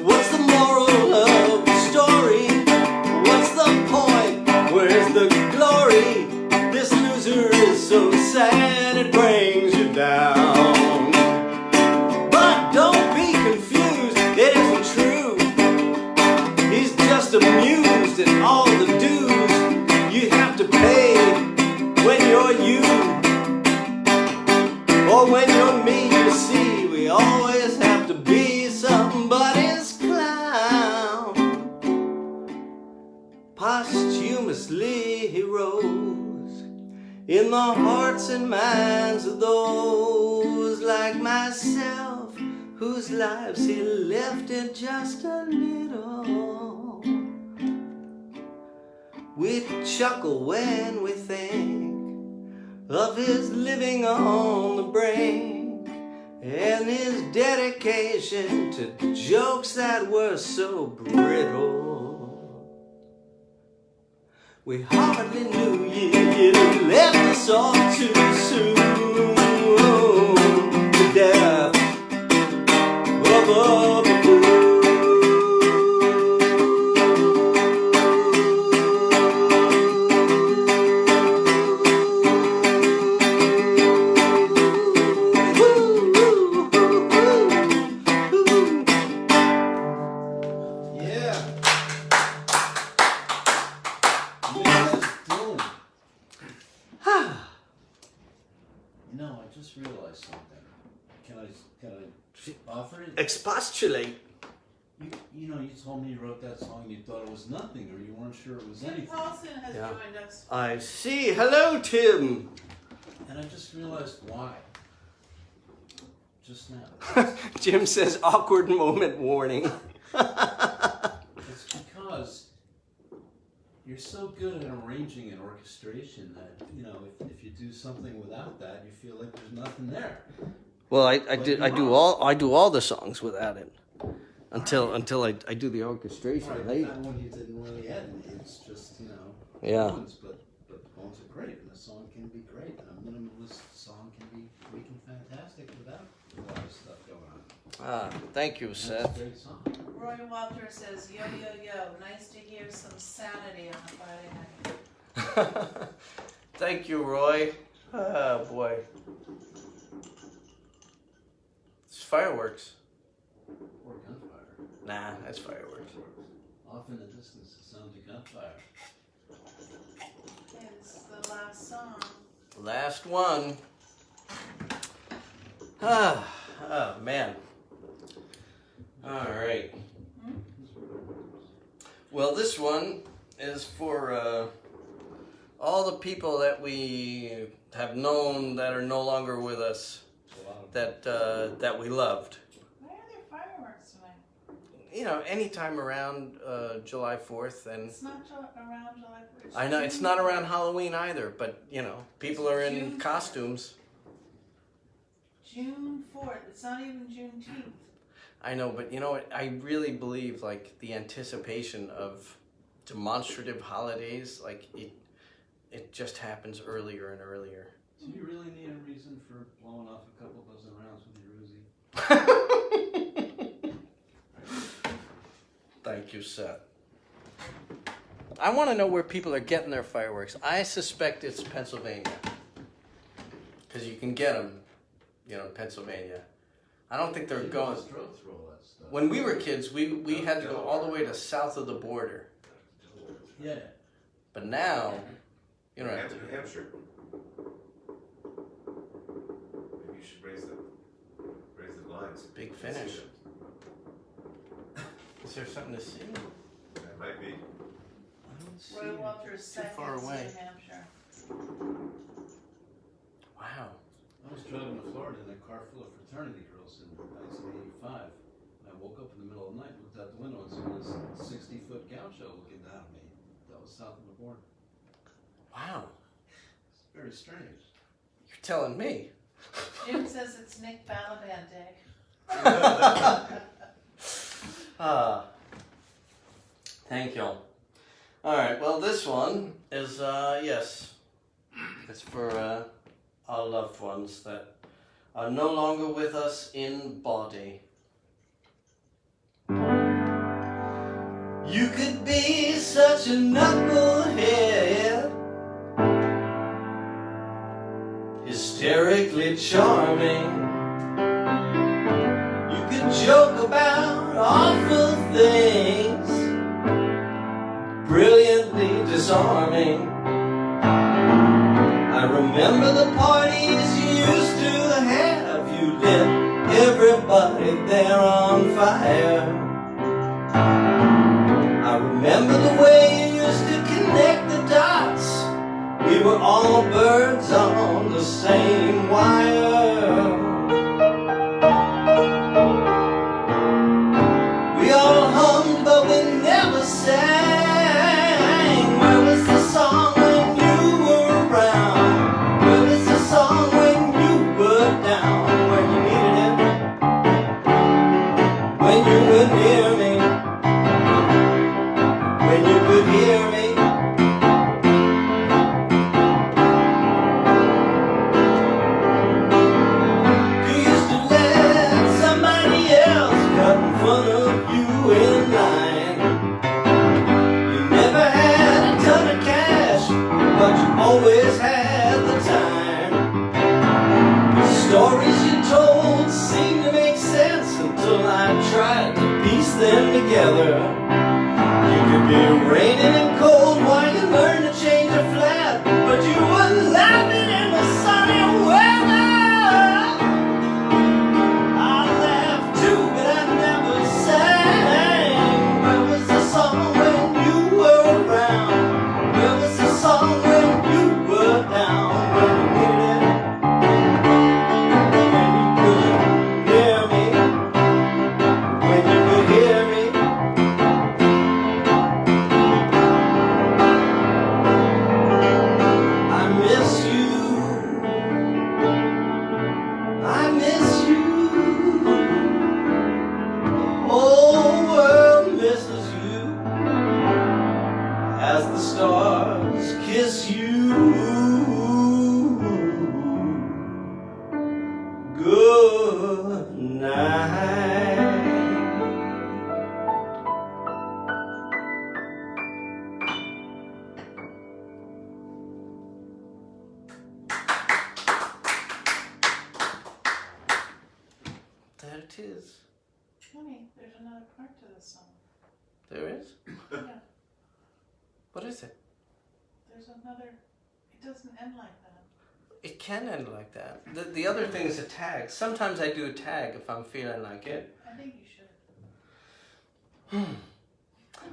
What's the moral of the story? What's the point? Where's the glory? This loser is so sad it brings you down. But don't be confused, it isn't true. He's just amused at all the dues you have to pay when you're you. Or when you're me, you see, we always have to be somebody's clown. Posthumously he rose in the hearts and minds of those like myself, whose lives he lifted just a little. We chuckle when we think of his living on the brink and his dedication to jokes that were so brittle. We hardly knew you left us all too soon. The death of a buffoon. You know, I just realized something. Can I offer it? Expostulate. You know, you told me you wrote that song and you thought it was nothing, or you weren't sure it was Tim anything. Paulson has Yeah. joined us. I see. Hello, Tim. And I just realized why. Just now. Jim says awkward moment warning. It's because you're so good at arranging and orchestration that, you know, if you do something without that, you feel like there's nothing there. Well, I do all the songs without it until I do the orchestration. Right, They- that one you didn't really add. It's just, you know, Yeah. poems, but the poems are great, and the song can be great, and a minimalist song can be freaking fantastic without a lot of stuff going on. Ah, thank you, And it's Seth. a great song. Roy Walter says, yo, yo, yo, nice to hear some sanity on a Friday night. Thank you, Roy. Oh boy, it's fireworks. Or gunfire. Nah, that's fireworks. Off in the distance, the sound of gunfire. Okay, this is the last song. Last one. Oh man. All right. Well, this one is for all the people that we have known that are no longer with us, A lot of that we loved. Why are there fireworks tonight? You know, anytime around July 4th, and It's not around July 1st. I know it's not around Halloween either, but you know, people are in June 4th. costumes. June 4th. It's not even Juneteenth. I know, but you know what? I really believe like the anticipation of demonstrative holidays, like it just happens earlier and earlier. Do you really need a reason for blowing off a couple dozen rounds with your Uzi? Thank you, Seth. I want to know where people are getting their fireworks. I suspect it's Pennsylvania, because you can get them, you know, in Pennsylvania. I don't think they're You going. just drove through all that stuff. When we were kids, we had to go all the way to south of the border. Yeah. But now, you don't have to. New Hampshire. Maybe you should raise the blinds. Big finish. Is there something to see? That might be. Roy Walters, Too far seconds, away. New Hampshire. Wow. I was driving to Florida in a car full of fraternity girls in 1985. And I woke up in the middle of the night, looked out the window, and saw this 60-foot gaucho looking down at me. That was south of the border. Wow. It's very strange. You're telling me. Jim says it's Nick Balaban Day. Thank you. All right. Well, this one is yes, it's for our loved ones that are no longer with us in body. You could be such a knucklehead, hysterically charming. You could joke about awful things, brilliantly disarming. I remember the parties you used to have. You lit everybody there on fire. I remember the way you used to connect the dots. We were all birds on the same wire. We all hummed, but we never sang. Where was the song when you were around? Where was the song when you were down? When you needed it? When you were near me? When you could hear me? You used to let somebody else cut in front of you in line. You never had a ton of cash, but you always had the time. The stories you told seemed to make sense until I tried to piece them together. You could be raining and cold while you learn to change a flat, but you were laughing in the sunny weather. I laughed too, but I never sang. Where was the song when you were around? Where was the song when you were down? When you needed it? When you could hear me? When you could hear me? I miss you. I miss you. The whole world misses you as the stars kiss you. Good night. There it is. Honey, there's another part to this song. There is? Yeah, What is it? there's another. It doesn't end like that. It can end like that. The other thing is a tag. Sometimes I do a tag if I'm feeling like it. I think you should.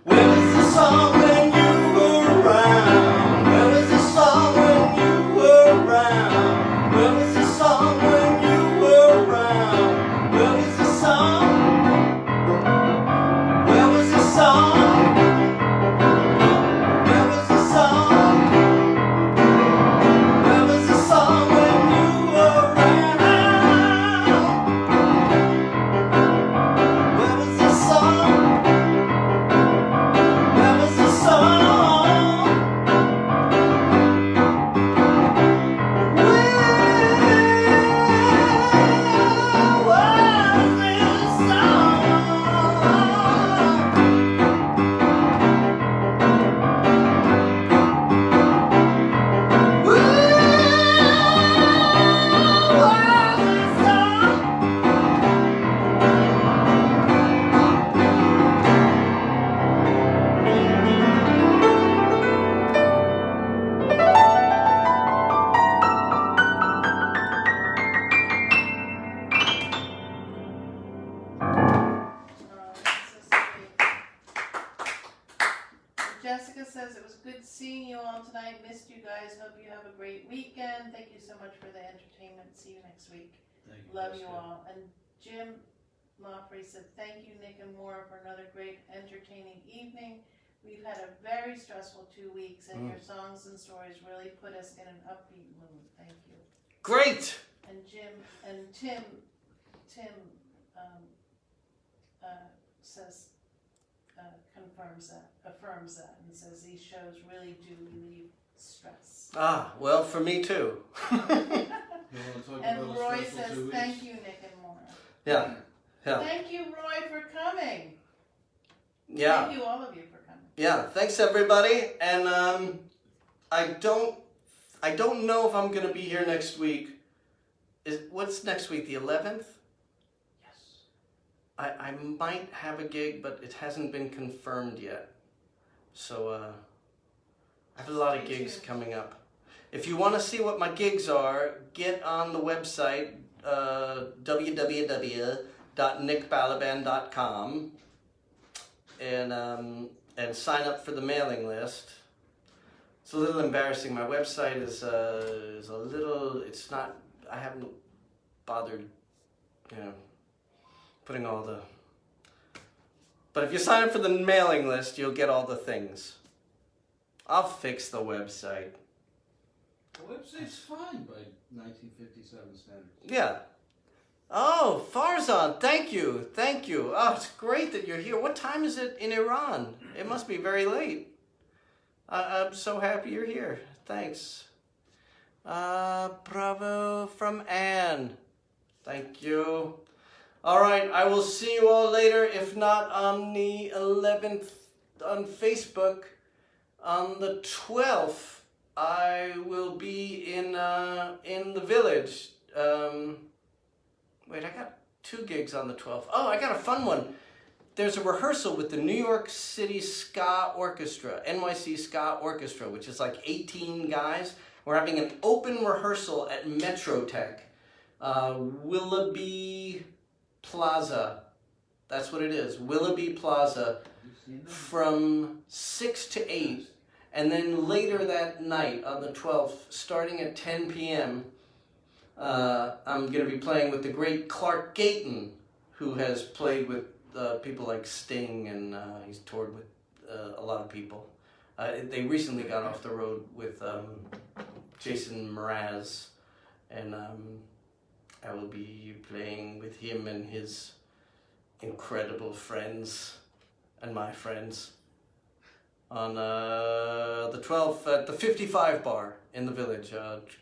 Where was the song when you were around? Where was the song when you were around? Where was the song when you were around? Where was the song? Where was the song? Where was the song? Where was the song when you were around? Where was the song? Where was the song? missed you guys. Hope you have a great weekend. Thank you so much for the entertainment. See you next week. Thank you, Love you Jessica. all. And Jim Lawfrey said, thank you, Nick and Maura, for another great entertaining evening. We've had a very stressful 2 weeks, and your songs and stories really put us in an upbeat mood. Thank you. Great. And Tim says, affirms that, and says these shows really do relieve stress. Ah, well, for me too. You want to talk And about a Roy stressful says, 2 weeks? thank you, Nick and Maura. Yeah. Yeah. Thank you, Roy, for coming. Yeah. Thank you, all of you, for coming. Yeah. Thanks, everybody. And I don't know if I'm gonna be here next week. What's next week? The 11th? Yes. I might have a gig, but it hasn't been confirmed yet. So I have a lot of Stay gigs tuned. coming up. If you want to see what my gigs are, get on the website www.nickbalaban.com and sign up for the mailing list. It's a little embarrassing. My website is a little. It's not. I haven't bothered, putting all the. But if you sign up for the mailing list, you'll get all the things. I'll fix the website. The website's fine by 1957 standards. Yeah. Oh, Farzan, thank you. Oh, it's great that you're here. What time is it in Iran? It must be very late. I'm so happy you're here. Thanks. Bravo from Anne. Thank you. All right, I will see you all later, if not on the 11th on Facebook. On the 12th, I will be in the village. Wait, I got 2 gigs on the 12th. Oh, I got a fun one. There's a rehearsal with the New York City Ska Orchestra, NYC Ska Orchestra, which is like 18 guys. We're having an open rehearsal at Metrotech, Willoughby Plaza. That's what it is, Willoughby Plaza, You seen them? from 6 to 8. And then later that night, on the 12th, starting at 10 p.m., I'm going to be playing with the great Clark Gayton, who has played with people like Sting, and he's toured with a lot of people. They recently got off the road with Jason Mraz, and I will be playing with him and his incredible friends and my friends on the 12th at the 55 bar in the village,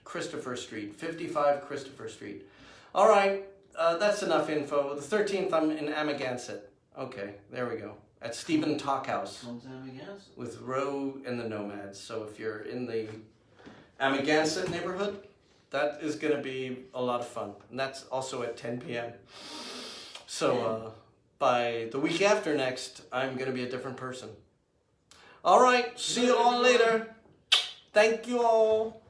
Christopher Street, 55 Christopher Street. All right, that's enough info. The 13th, I'm in Amagansett. Okay, there we go. At Stephen Talkhouse Sometime again. with Roe and the Nomads. So if you're in the Amagansett neighborhood, that is going to be a lot of fun. And that's also at 10 p.m. So by the week after next, I'm going to be a different person. All right, see you all later. Thank you all.